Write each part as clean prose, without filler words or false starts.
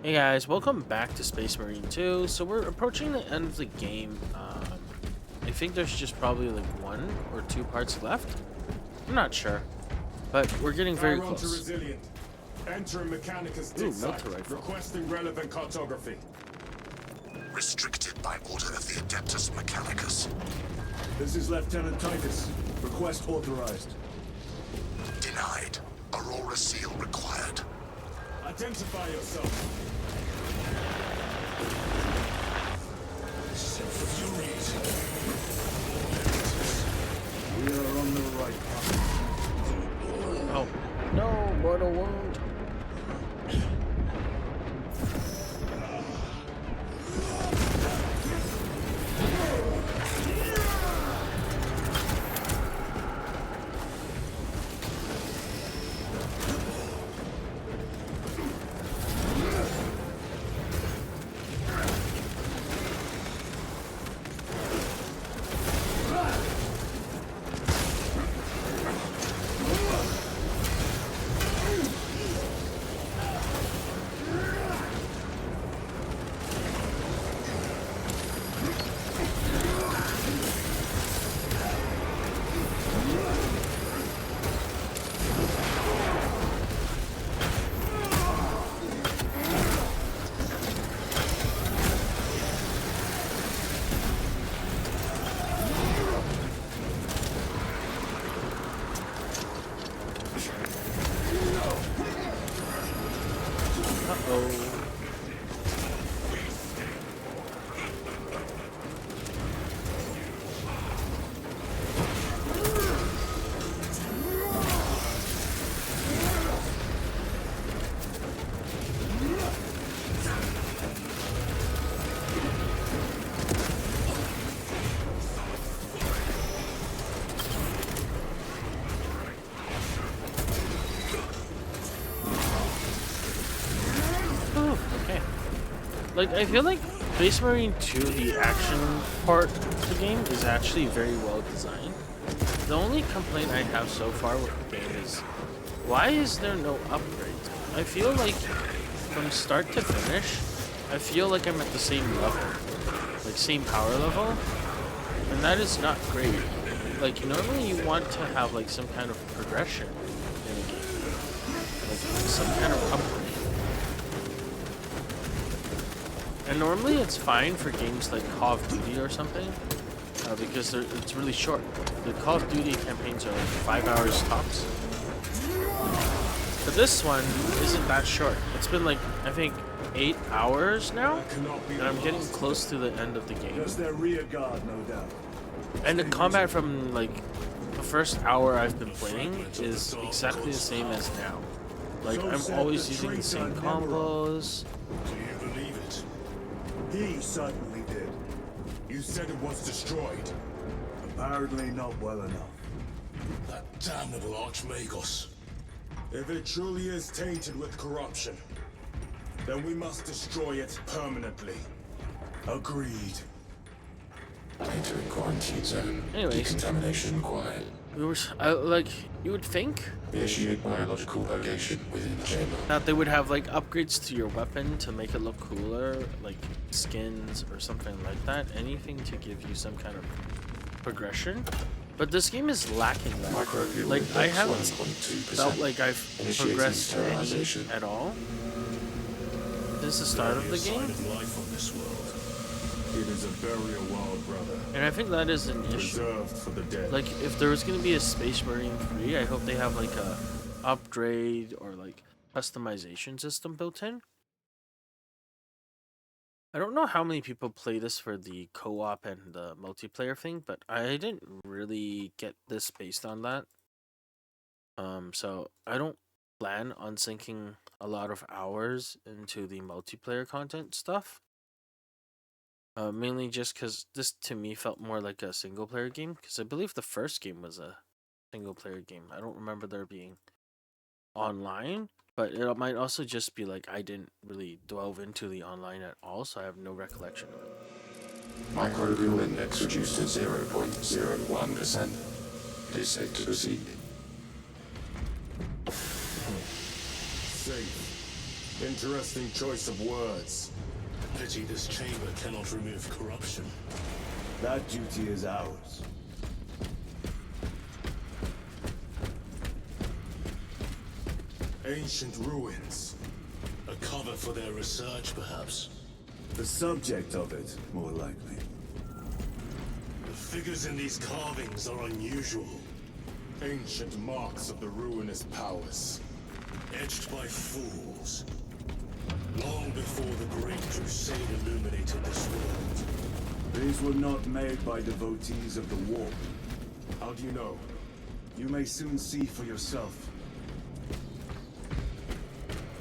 Hey guys, welcome back to Space Marine 2. So we're approaching the end of the game. I think there's just probably like one or two parts left. I'm not sure, but we're getting very Tyrants are close. resilient. Enter Mechanicus Ooh, dig site, melter rifle. requesting relevant cartography. Restricted by order of the Adeptus Mechanicus. This is Lieutenant Titus. Request authorized. Denied. Aurora seal required. Identify yourself. We are on the right path. Oh, no, mortal wound. Uh-oh. Okay. Like, I feel like Space Marine 2, the action part of the game, is actually very well designed. The only complaint I have so far with the game is, why is there no upgrades? I feel like, from start to finish, I feel like I'm at the same level. Like, same power level. And that is not great. Like, normally you want to have, like, some kind of progression in a game. Like, some kind of upgrade. And normally it's fine for games like Call of Duty or something, because it's really short. The Call of Duty campaigns are like 5 hours tops. But this one isn't that short. It's been like, I think, 8 hours now, and I'm getting close to the end of the game. Just their rear guard, no doubt. And the combat from like the first hour I've been playing is exactly the same as now. Like, I'm always using the same combos. Do you believe it? He certainly did. You said it was destroyed. Apparently not well enough. That damnable Archmagos. If it truly is tainted with corruption, then we must destroy it permanently. Agreed. Entering quarantine zone. Anyways. Decontamination required. Like, you would think Initiate biological purgation within the chamber. that they would have like upgrades to your weapon to make it look cooler, like skins or something like that. Anything to give you some kind of progression. But this game is lacking that. Like, I haven't felt like I've progressed any at all since the start of the game. Life on this world. It is a burial world, brother. And I think that is an issue. Reserved for the dead. Like, if there was going to be a Space Marine 3, I hope they have like a upgrade or like customization system built in. I don't know how many people play this for the co-op and the multiplayer thing, but I didn't really get this based on that. So I don't plan on sinking a lot of hours into the multiplayer content stuff. Mainly just because this to me felt more like a single player game, because I believe the first game was a single player game. I don't remember there being online, but it might also just be like I didn't really delve into the online at all, so I have no recollection of it. Microbial index reduced to 0.01%. It is safe to proceed. Safe. Interesting choice of words. Pity this chamber cannot remove corruption. That duty is ours. Ancient ruins. A cover for their research, perhaps. The subject of it, more likely. The figures in these carvings are unusual, Ancient marks of the ruinous powers. etched by fools. Long before the Great Crusade illuminated this world. These were not made by devotees of the war. How do you know? You may soon see for yourself.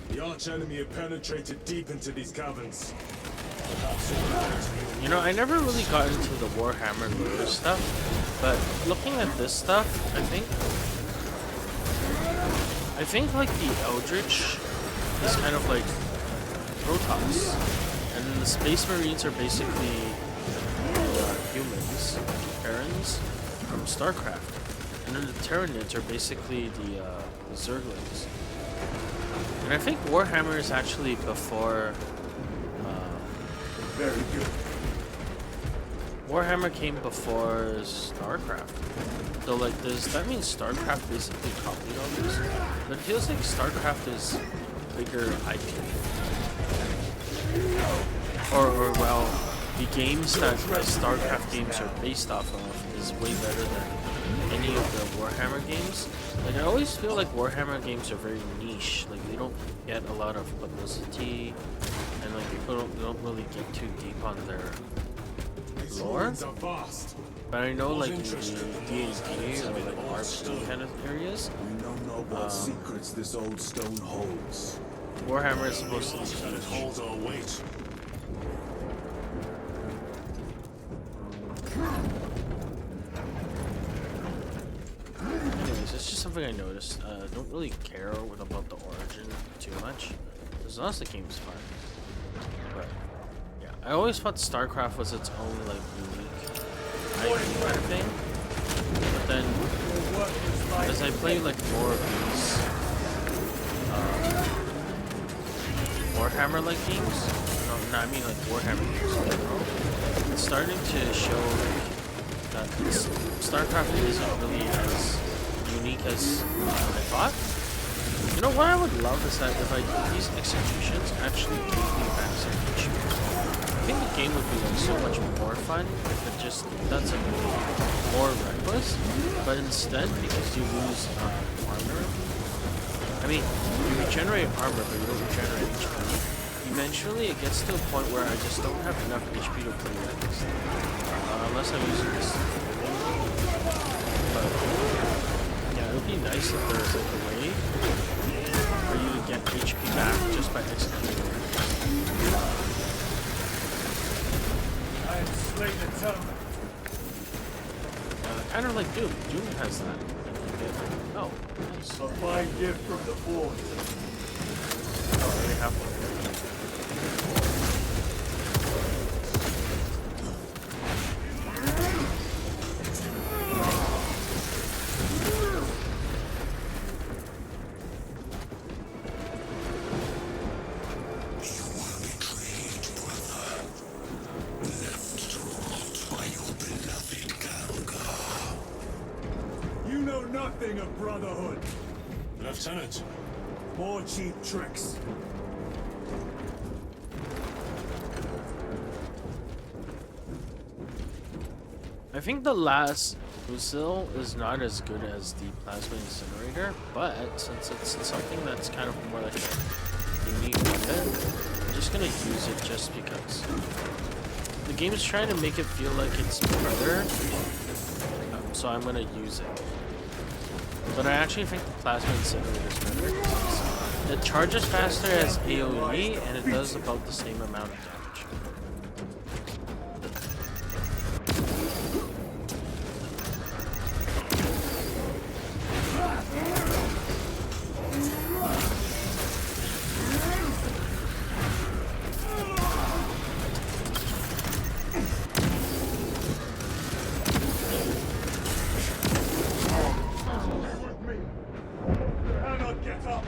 The archenemy have penetrated deep into these caverns. You know, I never really got into the Warhammer lore stuff, but looking at this stuff, I think like the Eldritch is kind of like Protoss, and then the Space Marines are basically humans, Terrans from StarCraft, and then the Tyranids are basically the Zerglings. And I think Warhammer is actually before. Very good. Warhammer came before StarCraft. So like that means StarCraft basically copied all this. But it feels like StarCraft is bigger IP. Or well, the games that the StarCraft games are based off of is way better than any of the Warhammer games. Like I always feel like Warhammer games are very niche. Like they don't get a lot of publicity, and like people don't really get too deep on their These lore. ruins are vast. But I know like in the D&D or like RPG kind of areas, We don't know what secrets this old stone holds. Warhammer is supposed to be And it huge. holds our weight. Anyways, it's just something I noticed. Don't really care about the origin too much. As long as the game's fun. But yeah, I always thought StarCraft was its own like unique IP kind of thing. But then as I play like more of these Warhammer like games, no, I mean like Warhammer games in general, it's starting to show like that StarCraft isn't really as unique as I thought. You know what I would love is that if these executions actually gave me back some HP. I think the game would be like so much more fun if it just does it more reckless. But instead, because you lose armor, I mean, you regenerate armor, but you don't regenerate HP. Eventually, it gets to a point where I just don't have enough HP to play reckless. Unless I'm using this. But yeah, it would be nice if there was like a way for you to get HP back just by executing. I have slain the town. Kind of like Doom. Doom has that. Oh, nice. A fine gift from the forge. Oh, I already have one. You know nothing of brotherhood. Lieutenant, More cheap tricks. I think the last Fusil is not as good as the Plasma Incinerator, but since it's something that's kind of more like a unique weapon, I'm just gonna use it just because. The game is trying to make it feel like it's better, so I'm gonna use it. But I actually think the Plasma Incinerator is better. It charges faster as AoE, and it does about the same amount of damage. Cannot get up.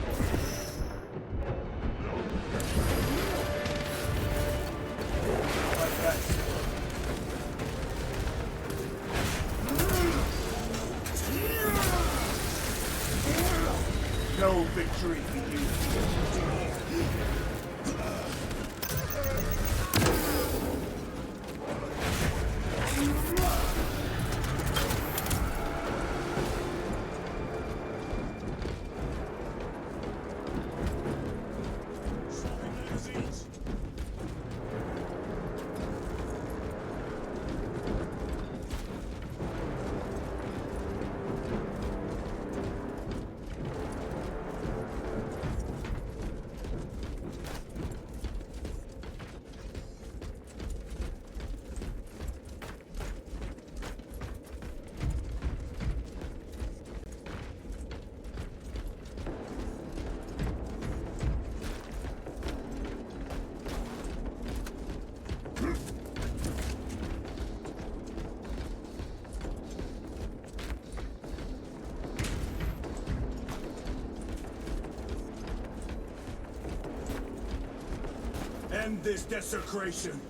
victory for you. End this desecration.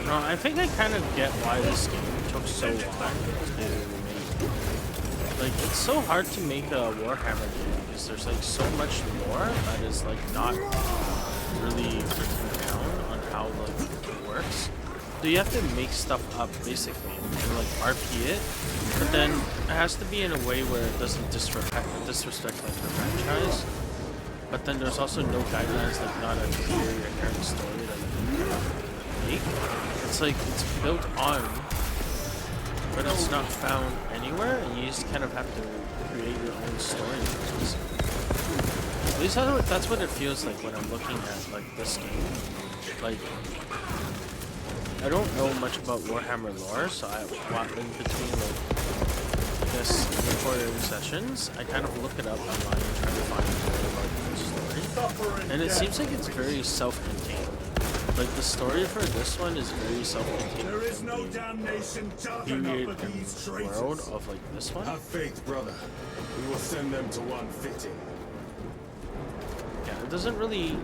No, I think I kind of get why this game took so long to make. Like, it's so hard to make a Warhammer game because there's like so much lore that is like not really written down on how like it works. So you have to make stuff up basically and like RP it, but then it has to be in a way where it doesn't disrespect like the franchise. But then there's also no guidelines, like not a clear inherent story that you can make. It's like it's built on, but it's not found anywhere, and you just kind of have to create your own story. At least that's what it feels like when I'm looking at like this game. Like, I don't know much about Warhammer lore, so in between like I guess recording sessions, I kind of look it up online and try to find more about the story. And it seems like it's very self-contained. Like, the story for this one is very self-contained. There is no damnation dark enough for these traitors. World of like this one. Have faith, brother. We will send them to one fitting. Yeah, it doesn't really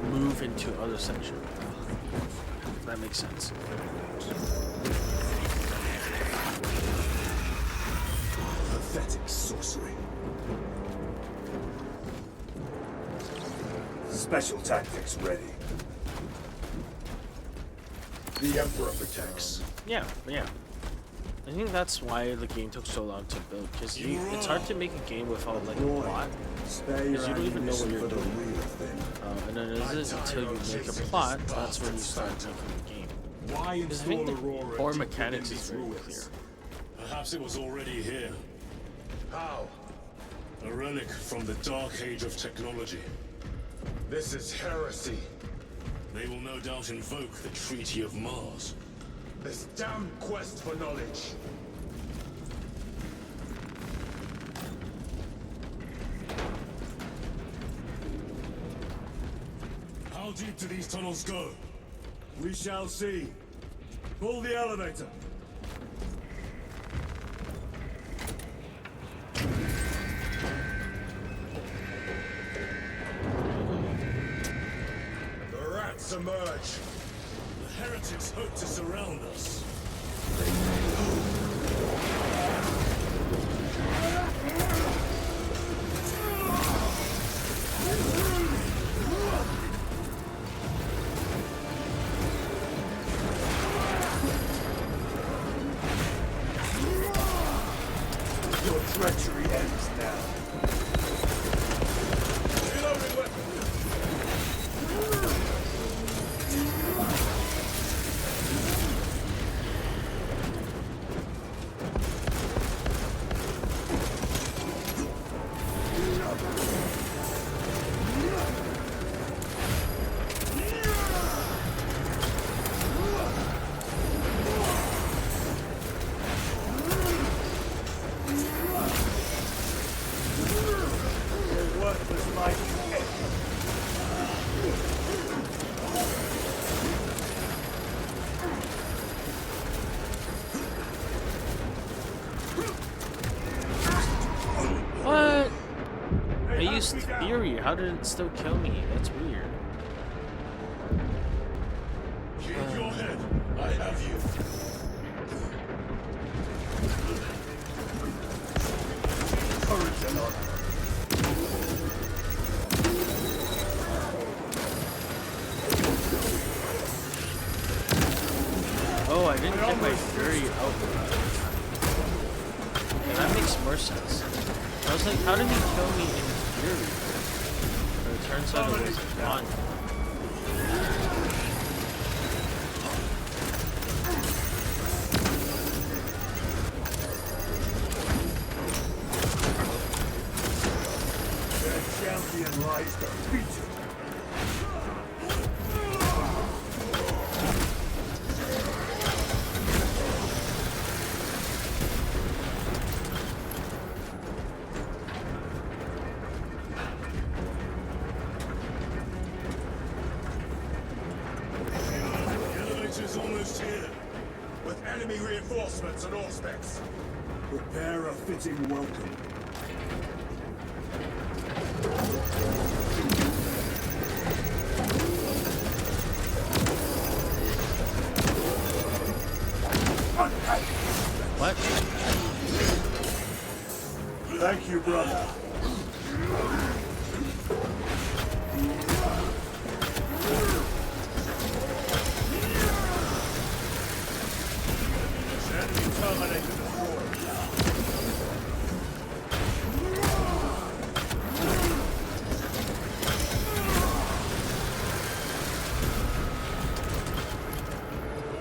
move into other sections. If that makes sense. Pathetic sorcery. Special tactics ready. The Emperor protects. Yeah. I think that's why the game took so long to build, because it's hard to make a game without like a plot, because you don't even know what you're doing. And then it isn't until you make a plot that's when you start making the game. Why Because I think install the Aurora core to mechanics defend is these very ruins? clear. Perhaps it was already here. How? A relic from the dark age of technology. This is heresy. They will no doubt invoke the Treaty of Mars. This damn quest for knowledge. How deep do these tunnels go? We shall see. Pull the elevator. The rats emerge. The heretics hope to surround us. Your treachery ends now. Reloading weapon. reduced fury. How did it still kill me? That's weird. Keep your head. I have you. Courage and honor. Oh, I didn't get my fury out. And that makes more sense. I was like, how did he kill me in fury? But it turns out it was on. Their champion lies defeated. Almost here, with enemy reinforcements and all specs. Prepare a fitting welcome. What? Thank you, brother. Enemy terminated destroyed.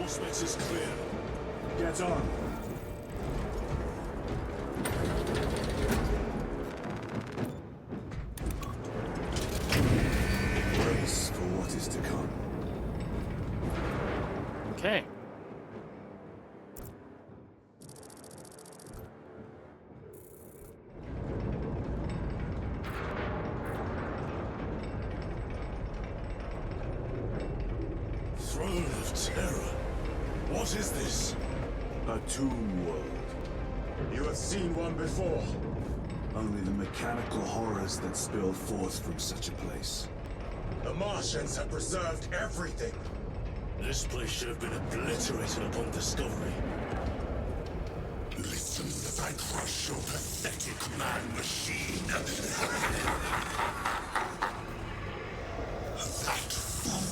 All space is clear. Get on. Brace for what is to come. Okay. Throne of Terror. What is this? A tomb world. You have seen one before. Only the mechanical horrors that spill forth from such a place. The Martians have preserved everything. This place should have been obliterated upon discovery. Listen as I crush your pathetic man-machine. That fool,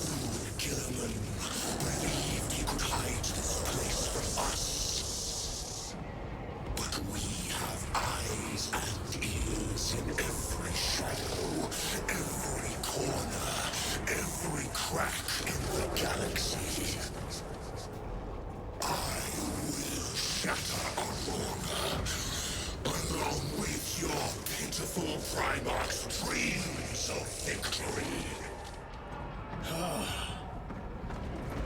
Gilliman, believed he could hide this place from us. But we have eyes and ears in every shadow, every corner, every crack in the galaxy. I will shatter Aurora, along with your pitiful Primarch's dreams of victory.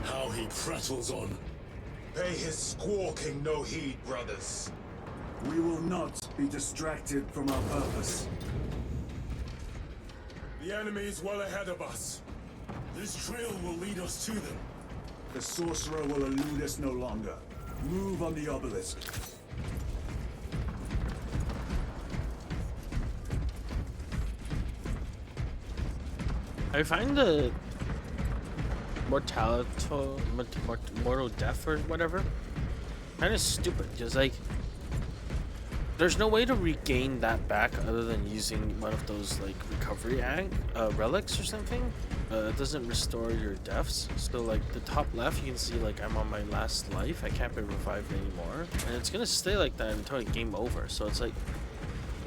How he prattles on. Pay his squawking no heed, brothers. We will not be distracted from our purpose. The enemy is well ahead of us. This trail will lead us to them. The sorcerer will elude us no longer. Move on the obelisk. I find the mortal death or whatever kind of stupid. Just like, there's no way to regain that back other than using one of those like recovery relics or something. It doesn't restore your deaths. So like the top left, you can see like I'm on my last life. I can't be revived anymore, and it's gonna stay like that until game over. So it's like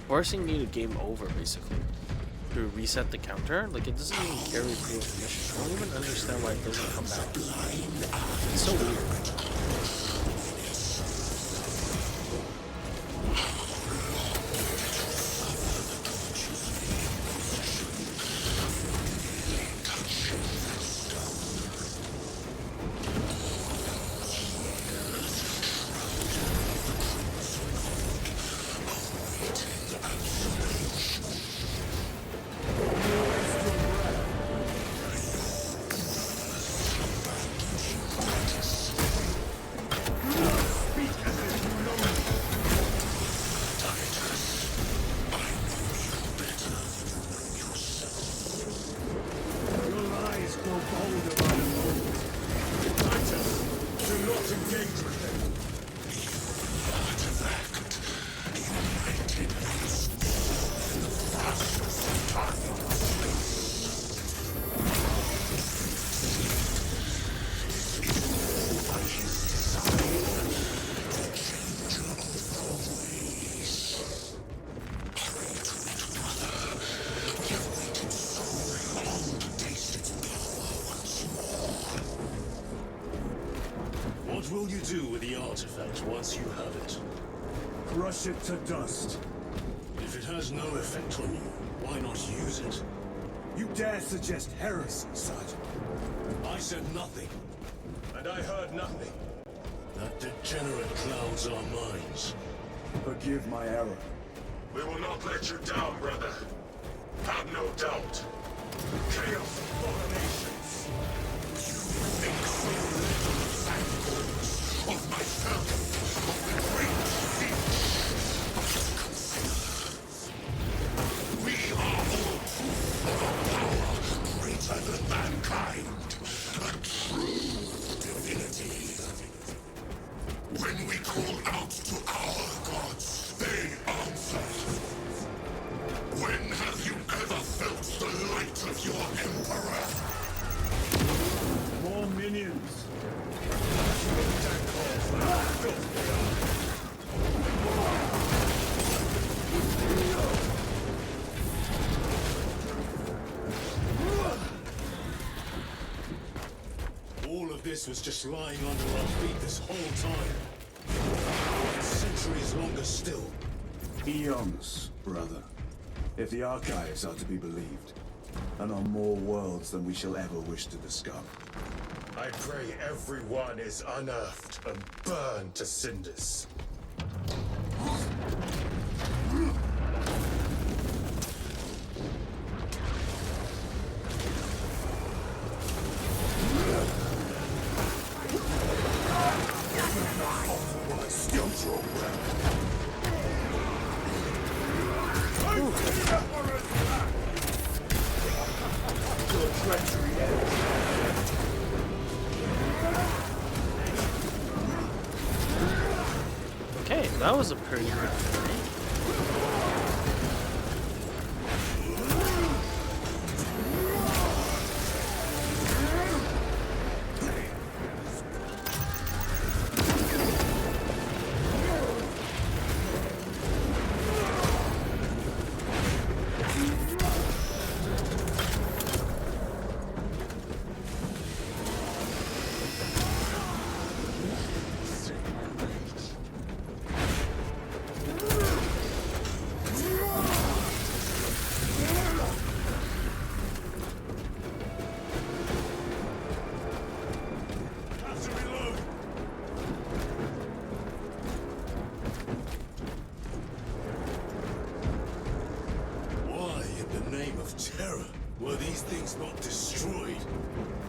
forcing you to game over basically. To reset the counter, like it doesn't even carry through a mission. I don't even understand why it doesn't come back. It's so weird. engage with him. Artifact united with the flash of time and space. By his design, the changer of all ways. Hurry to it, brother. We have waited so long to taste its power once more. What will you do with the artifact once you have it? Crush it to dust. If it has no effect on you, why not use it? You dare suggest heresy, Sergeant? I said nothing. And I heard nothing. That degenerate clouds our minds. Forgive my error. We will not let you down, brother. Have no doubt. Chaos abominations. Think so little of thankfulness of myself, of the great siege. But consider, we are all proof of a power greater than mankind, a true divinity. When we call out to our gods, they answer. When have you ever felt the light of your emperor? More minions. All of this was just lying under our feet this whole time. Centuries longer still. Eons, brother. If the archives are to be believed. And on more worlds than we shall ever wish to discover. I pray everyone is unearthed and burned to cinders. Still draw breath. Your treachery ends. Okay, that was a pretty good fight. Have to reload. Why, in the name of terror, were these things not destroyed?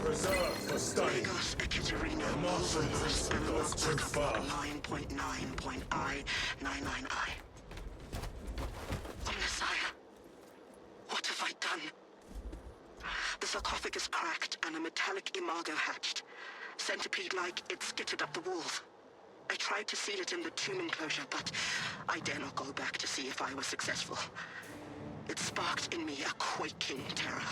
Preserved for study. Vegas Ekaterina The Martian priesthood goes too far. 9.9.I99I. The Messiah. What have I done? The sarcophagus cracked and a metallic imago hatched. Centipede-like, it skittered up the walls. I tried to seal it in the tomb enclosure, but I dare not go back to see if I was successful. It sparked in me a quaking terror.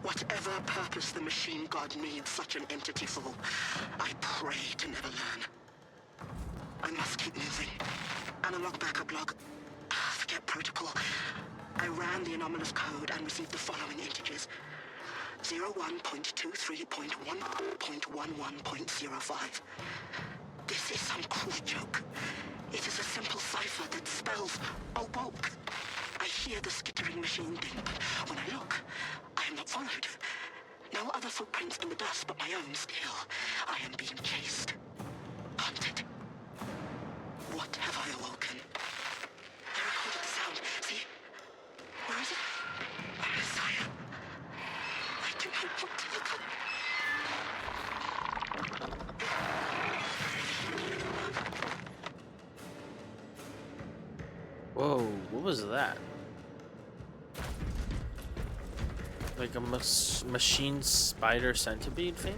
Whatever purpose the machine god needs such an entity for, I pray to never learn. I must keep moving. Analog backup log. Forget protocol. I ran the anomalous code and received the following integers. 01.23.1.11.05. This is some cruel joke. It is a simple cipher that spells awoke. I hear the skittering machine ding, but when I look, I am not followed. No other footprints in the dust but my own still. I am being chased. Hunted. What have I awoken? I recorded the sound. See? Where is it? Messiah. I do not want to look up. Whoa, what was that? Like a machine spider centipede thing?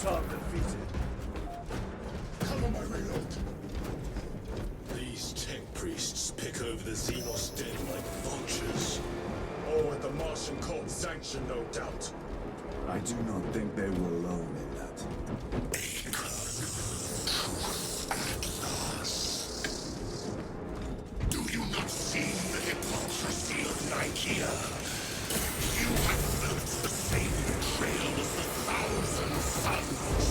Minotaur defeated. Cover my reload. These tech priests pick over the Xenos dead like vultures. All with the Martian cult's sanction, no doubt. I do not think they were alone in that. Do you not see the hypocrisy of Nicaea? You have felt the same betrayal as the thousand suns.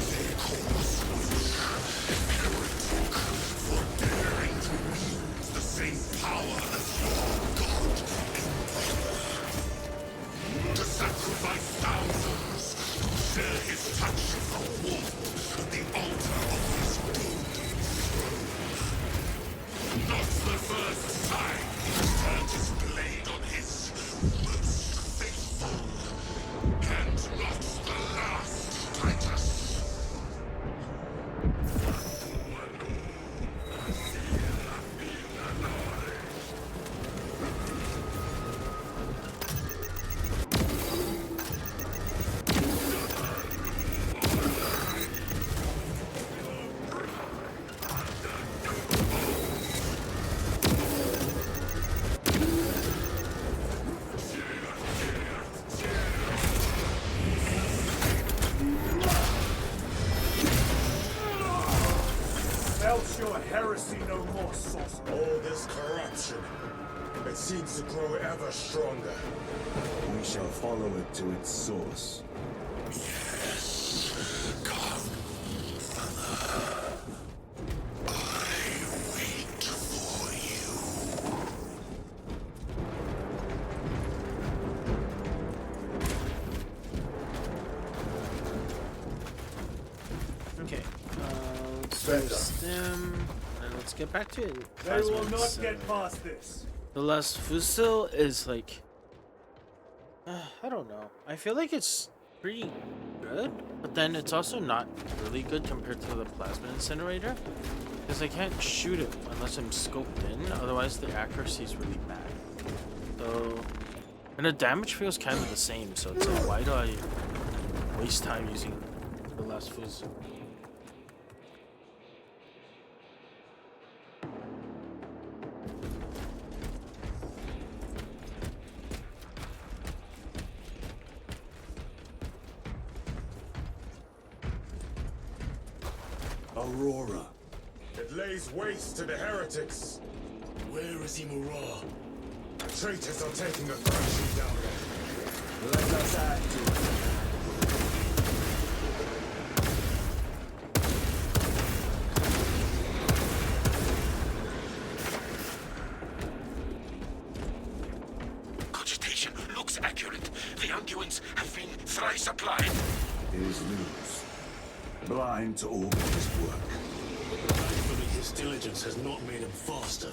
They call us witch, heretic, for daring to wield the same power as your god and to sacrifice thousands, to share his touch of the warmth at the altar of his golden throne. Not the first time he's turned his blade on his most faithful, and not the last, Titus. Else your heresy no more, sorcerer. All this corruption, it seems to grow ever stronger. We shall follow it to its source. Come, Father. I wait for you. Okay. Let's do stem, and let's get back to it. They will Plasma not incinerator. get past this. The last fossil is like, I don't know. I feel like it's pretty good, but then it's also not really good compared to the plasma incinerator, because I can't shoot it unless I'm scoped in. Otherwise, the accuracy is really bad. So, and the damage feels kind of the same. So it's like, why do I waste time using the last fossil? Aurora. It lays waste to the heretics. Where is Imura? The traitors are taking a thrashing down there. Let us add to it. Cogitation looks accurate. The unguents have been thrice applied. It is news. Blind to organized work. Thankfully, his diligence has not made him faster.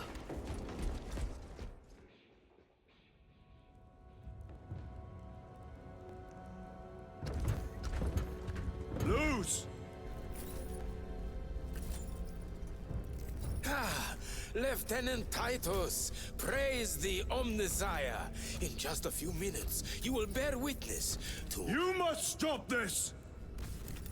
Lose! Ah, Lieutenant Titus, praise the Omnissiah. In just a few minutes, you will bear witness to... You must stop this!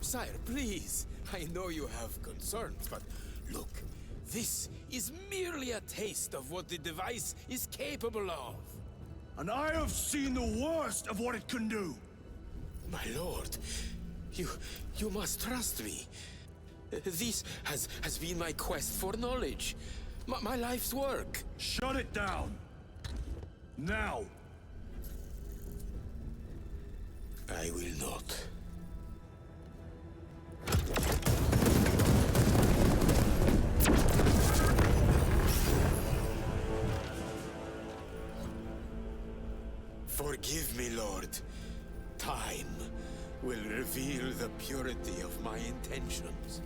Sire, please. I know you have concerns, but look, this is merely a taste of what the device is capable of. And I have seen the worst of what it can do. My lord, you must trust me. This has been my quest for knowledge. My life's work. Shut it down. Now. I will not. Forgive me, Lord. Time will reveal the purity of my intentions.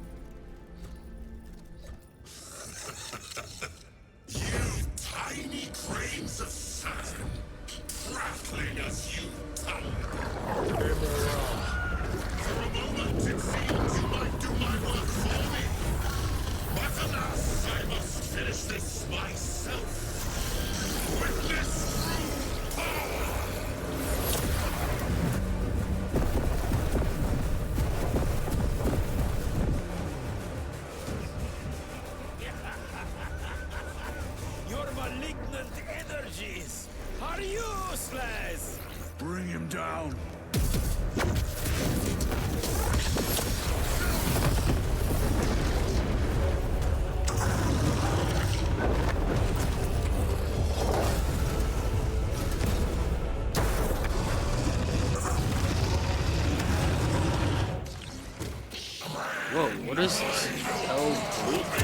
You tiny grains of sand, prattling as you tumble. For a moment, it seems you might do my work for me. But alas, I must finish this myself. With this true power. malignant energies are useless! Bring him down. Whoa, what is this? Oh,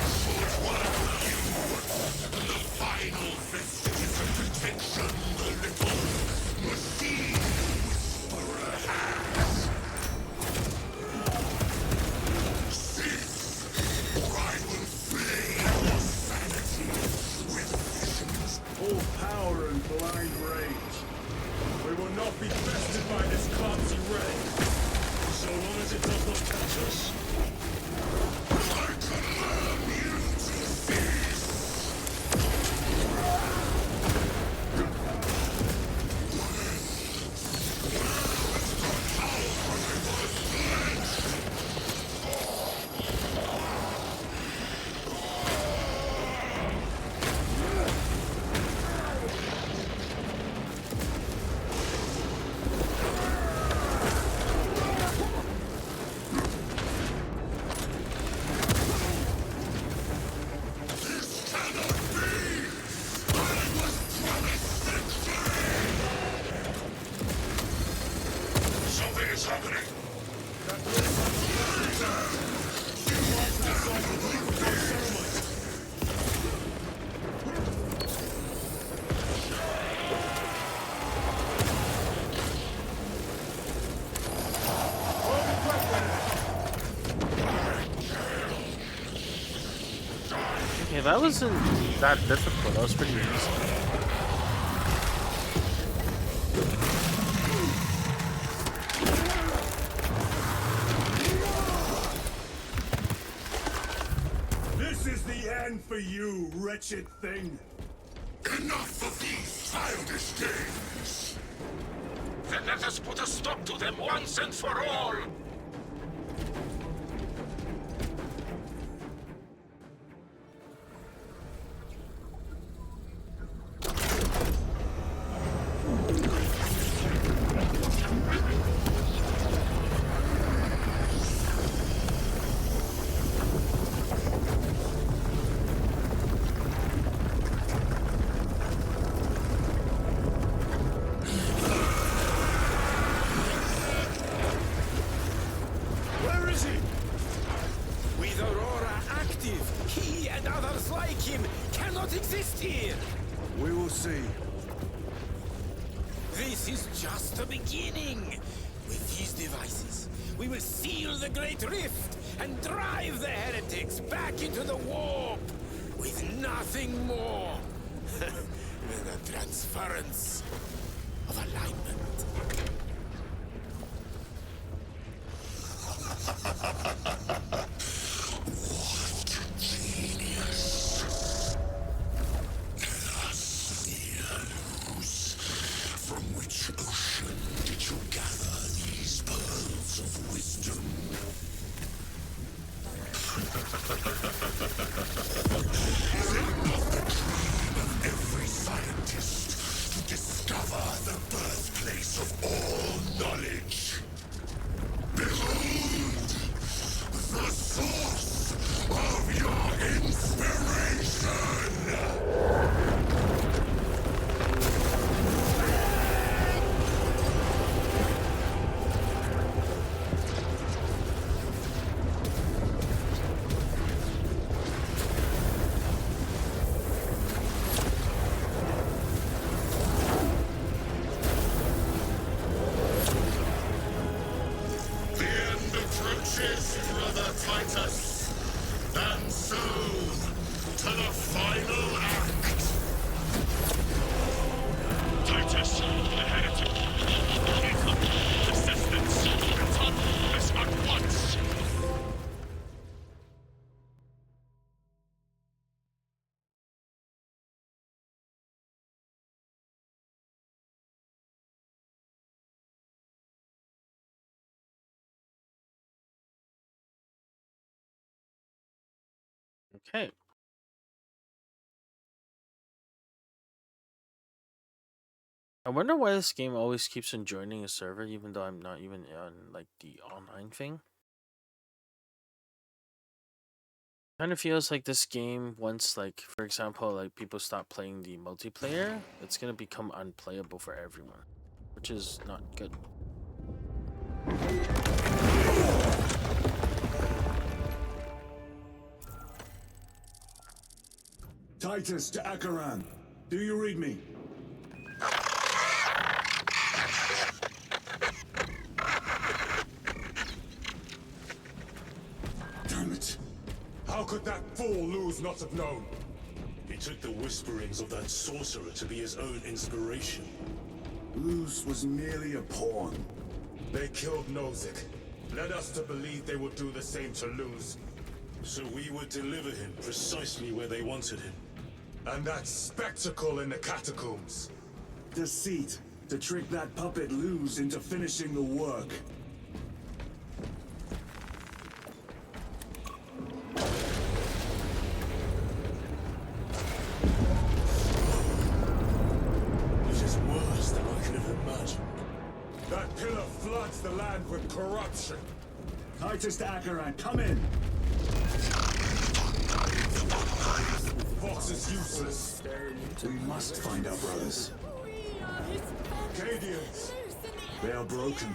Full power and blind rage. We will not be bested by this clumsy ray. So long as it does not touch us. Something is happening. okay, that wasn't that difficult. That was pretty easy. This is the end for you, wretched thing. Enough of these childish games! Then let us put a stop to them once and for all! Where is he? With Aurora active, he and others like him cannot exist here! We will see. This is just the beginning! With these devices, we will seal the Great Rift and drive the heretics back into the warp with nothing more than a transference of alignment. From which ocean did you gather these pearls of wisdom? Is it not the dream of every scientist to discover the birthplace of all knowledge? Behold, the source of your inspiration! The end approaches, Brother Titus. And so, to the final act. Titus, the heretic. Give up resistance. Return this at once. Okay. I wonder why this game always keeps on joining a server, even though I'm not even on like the online thing. Kind of feels like this game, once, like, for example, like people stop playing the multiplayer, it's gonna become unplayable for everyone, which is not good. Titus to Akaran. Do you read me? Damn it! How could that fool Luz not have known? He took the whisperings of that sorcerer to be his own inspiration. Luz was merely a pawn. They killed Nozick, led us to believe they would do the same to Luz. So we would deliver him precisely where they wanted him. And that spectacle in the catacombs. Deceit. To trick that puppet Luz into finishing the work. Which is worse than I could have imagined. That pillar floods the land with corruption. Titus to Akaran, come in! Fox is useless. We must find our brothers. Cadians. They are broken.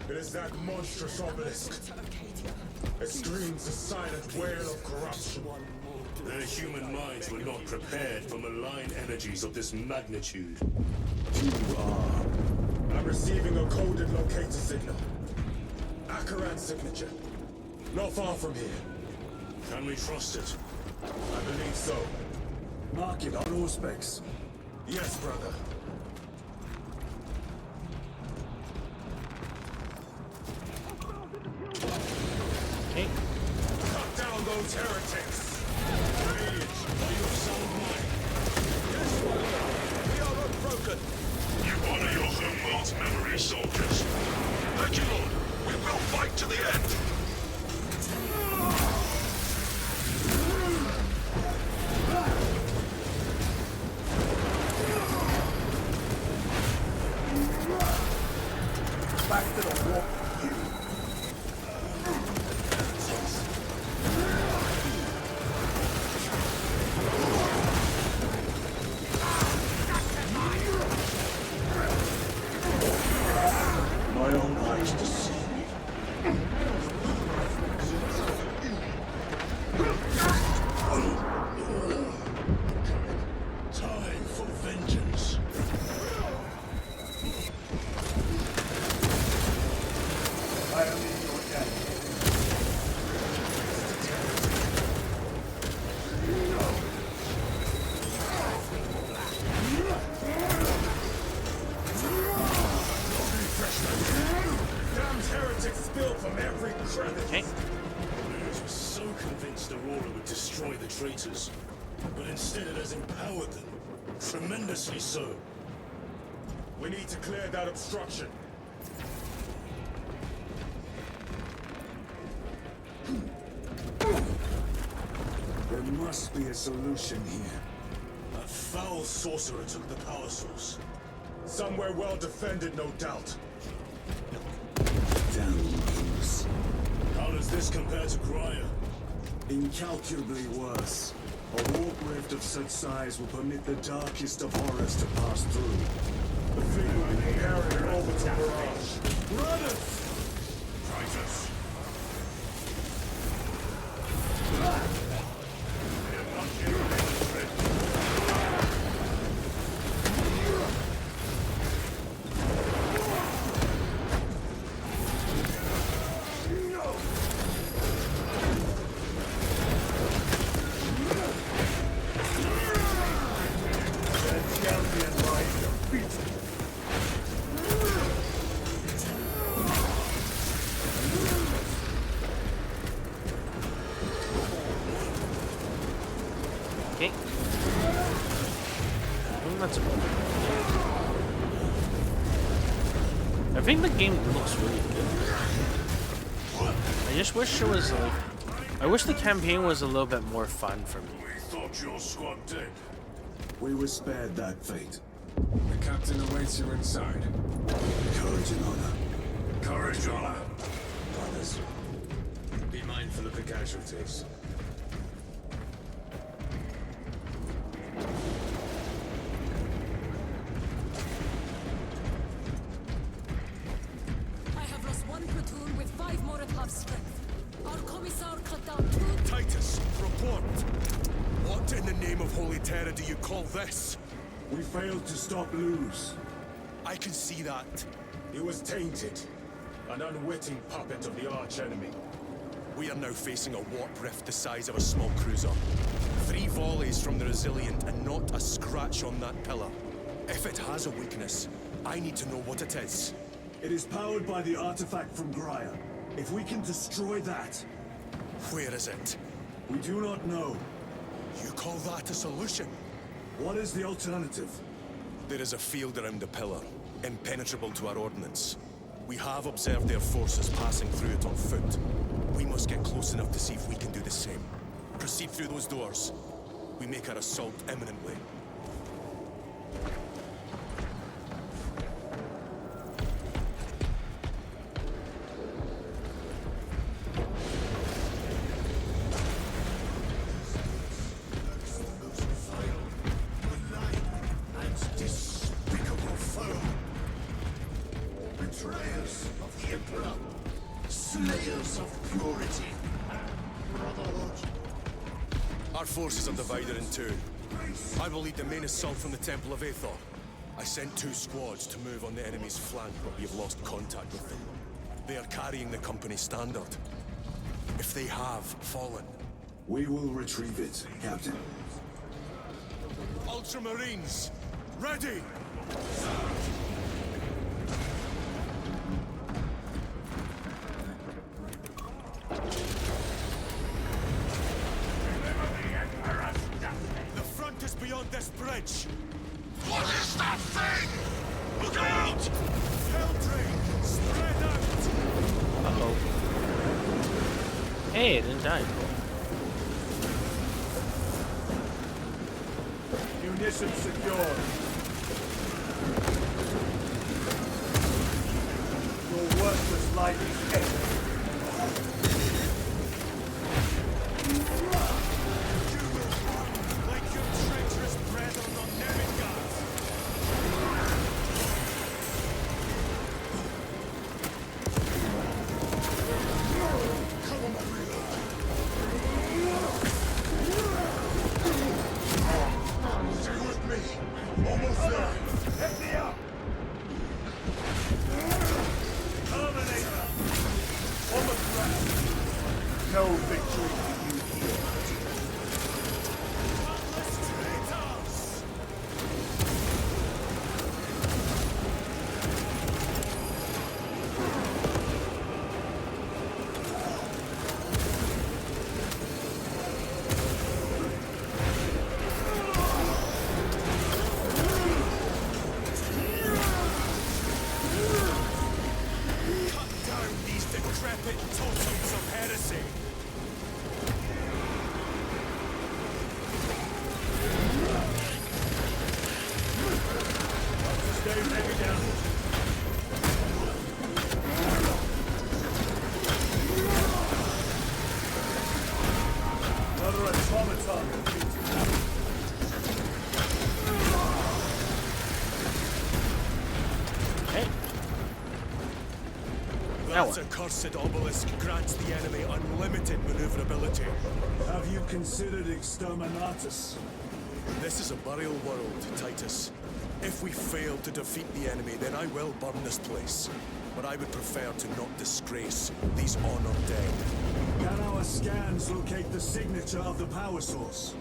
It is that monstrous obelisk. It screams a silent wail of corruption. Their human minds were not prepared for malign energies of this magnitude. You are. I'm receiving a coded locator signal. Akaran's signature. Not far from here. Can we trust it? I believe so. Mark it on Auspex. Yes, brother. Okay. Cut down those heretics! Mage, are you of sound mind? Yes, brother. We are unbroken. You honor your homeworld's memory, soldiers. Thank you, Lord. We will fight to the end. Back to the walk. My own eyes deceive me. Time for vengeance. I am in your debt. Damned heretics spill from every crevice. Okay. Luz was so convinced Aurora would destroy the traitors, but instead it has empowered them. Tremendously so. We need to clear that obstruction. There must be a solution here. That foul sorcerer took the power source. Somewhere well defended, no doubt. Damn Luz. How does this compare to Grya? Incalculably worse. A warp rift of such size will permit the darkest of horrors to pass through. The fleet will be carrying an orbital barrage. Brothers! Titus! I think the game looks really good. I just wish it was like, I wish the campaign was a little bit more fun for me. We thought your squad dead. We were spared that fate. The captain awaits you inside. Courage and honor. Courage, honor. Brothers, be mindful of the casualties. I have lost one platoon with 5 more at half strength. Our commissar cut down 2. Titus, report. What in the name of Holy Terror do you call this? We failed to stop Luz. I can see that. He was tainted. An unwitting puppet of the arch-enemy. We are now facing a warp rift the size of a small cruiser. 3 volleys from the Resilient and not a scratch on that pillar. If it has a weakness, I need to know what it is. It is powered by the artifact from Graia. If we can destroy that, Where is it? we do not know. You call that a solution? What is the alternative? There is a field around the pillar, impenetrable to our ordnance. We have observed their forces passing through it on foot. We must get close enough to see if we can do the same. Proceed through those doors. We make our assault imminently. Despicable foe. Betrayers of the Emperor. Slayers of purity. Brotherhood. Our forces are divided in 2. I will lead the main assault from the Temple of Aethor. I sent 2 squads to move on the enemy's flank, but we have lost contact with them. They are carrying the company standard. If they have fallen, We will retrieve it, Captain. Ultramarines, ready! The front is beyond this bridge. What is that thing? Look out! Helldrain, spread out! Uh-oh. Hey, it didn't die. Munitions secured. Your worthless life is ended. Like your treacherous brethren on Nemengard. Cover my reload. Stay with me. Almost there. Let me up! Terminator! On the ground! No victory for you here. Cut down these decrepit totems of heresy. Stay ready down. Another automaton completed. Hey. That accursed obelisk grants the enemy unlimited maneuverability. Have you considered exterminatus? This is a burial world, Titus. If we fail to defeat the enemy, then I will burn this place. But I would prefer to not disgrace these honored dead. Can our scans locate the signature of the power source?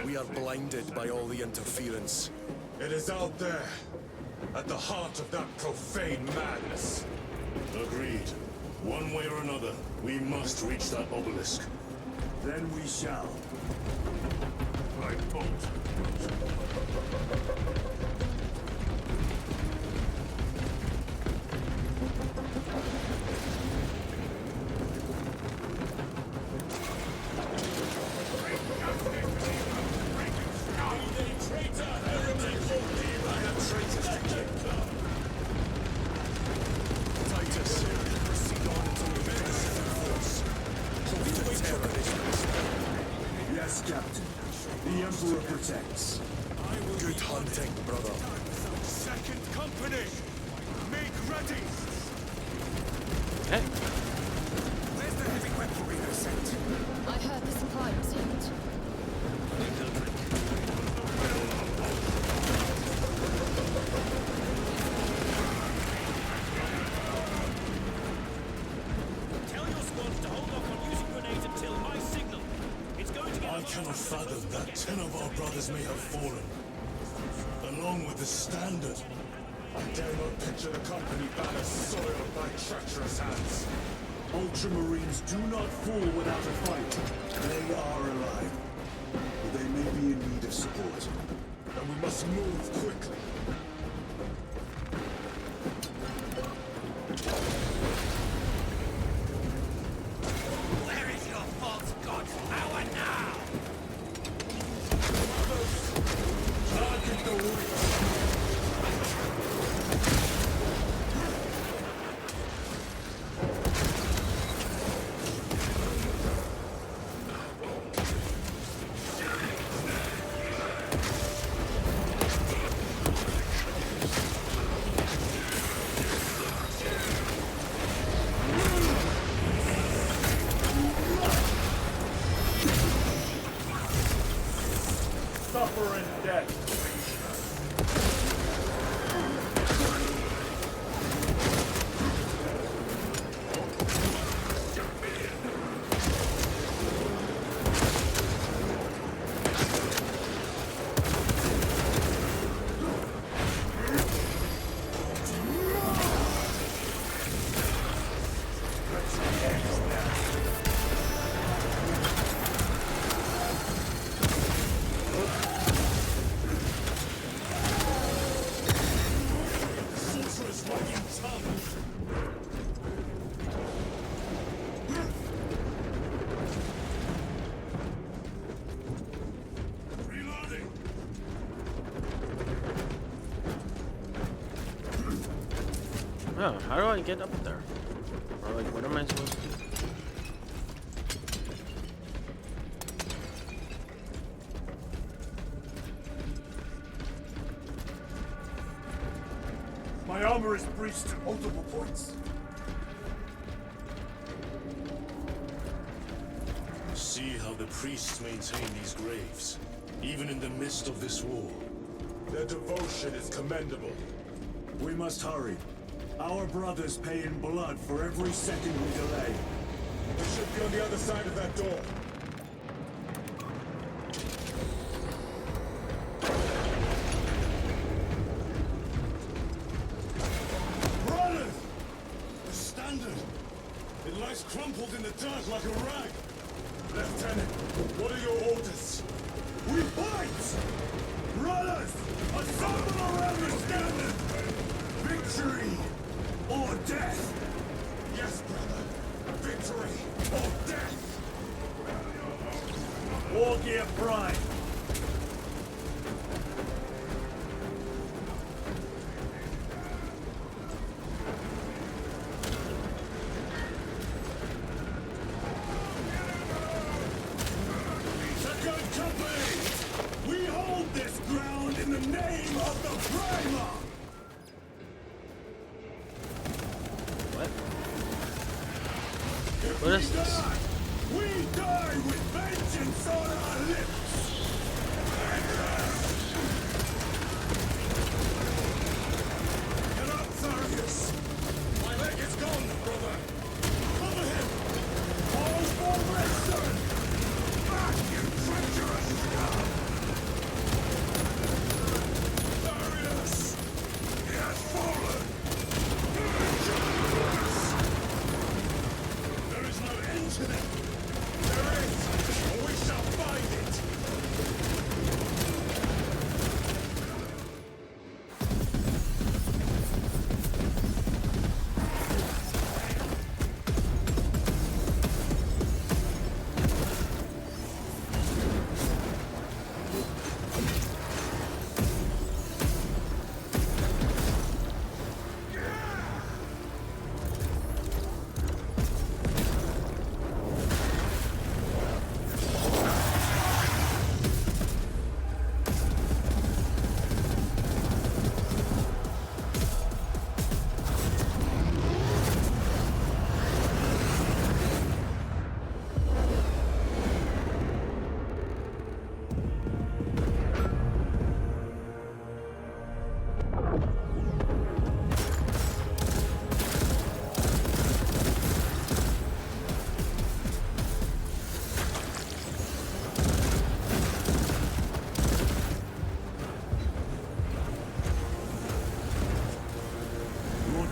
We are blinded by all the interference. It is out there. At the heart of that profane madness. Agreed. One way or another, we must reach that obelisk. Then we shall. Right bolt. protects. Good hunting, brother. Second company! Make ready! Okay. Where's the heavy weaponry they sent? I heard the supply was hit. Tell your squads to hold off on using grenades until my signal. It's going to get... I cannot fathom that 10 of our brothers may have fallen, along with the Standard. I dare not picture the company banner soiled by treacherous hands. Ultramarines do not fall without a fight. They are alive. But they may be in need of support. And we must move quickly. Where is your false god's power now? Target the witch! Suffer in death. Sorcerer's wagging tongue! Reloading! Oh, how do I get up there? Or like, what am I supposed to do? My armor is breached at multiple points. See how the priests maintain these graves, even in the midst of this war. Their devotion is commendable. We must hurry. Our brothers pay in blood for every second we delay. They should be on the other side of that door. Brothers! The Standard! It lies crumpled in the dirt like a rag. Lieutenant, what are your orders? We fight! Brothers! Assemble around the Standard! Victory! Or death! Yes, brother. Victory or death! War Gear Prime! Second Company! We hold this ground in the name of the Primer! What? What is this? We die with vengeance on our lips! Get up, Tharius! My leg is gone, brother! Cover him! All for Redstone! Back, you treacherous scum! Tharius! He has fallen! There is no end to them! There is! We shall find it!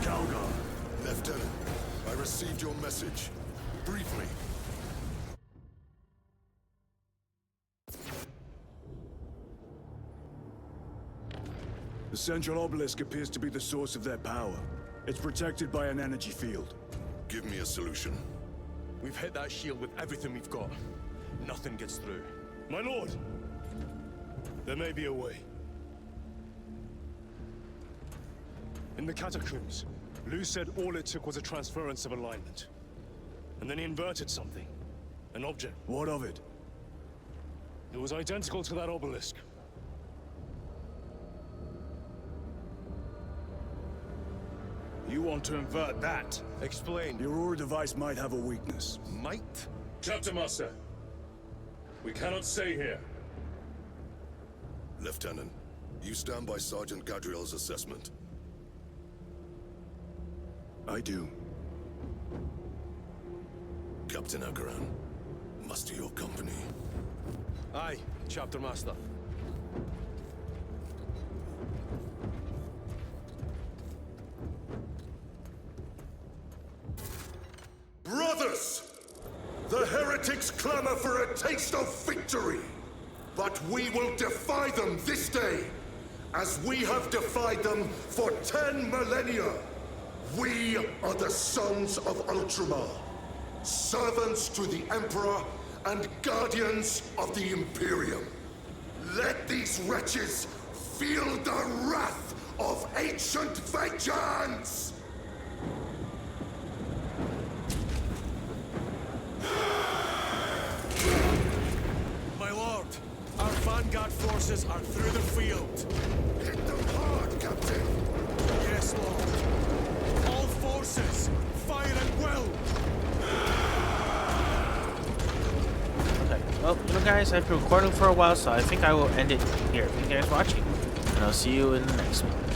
Calgar. Lieutenant, I received your message. Briefly. The central obelisk appears to be the source of their power. It's protected by an energy field. Give me a solution. We've hit that shield with everything we've got. Nothing gets through. My lord! There may be a way. In the catacombs, Lu said all it took was a transference of alignment. And then he inverted something. An object. What of it? It was identical to that obelisk. You want to invert that? Explain. The Aurora device might have a weakness. Might? Chapter Master, we cannot stay here. Lieutenant, you stand by Sergeant Gadriel's assessment. I do. Captain Akaran, muster your company. Aye, Chapter Master. Brothers! The heretics clamor for a taste of victory! But we will defy them this day, as we have defied them for 10 millennia! We are the sons of Ultramar, servants to the Emperor and guardians of the Imperium. Let these wretches feel the wrath of ancient vengeance! My lord, our vanguard forces are through the field. Hit them hard, Captain! Yes, lord. All forces, fire at will! Okay. Well, you know, guys, I've been recording for a while, so I think I will end it here. Thank you guys for watching, and I'll see you in the next one.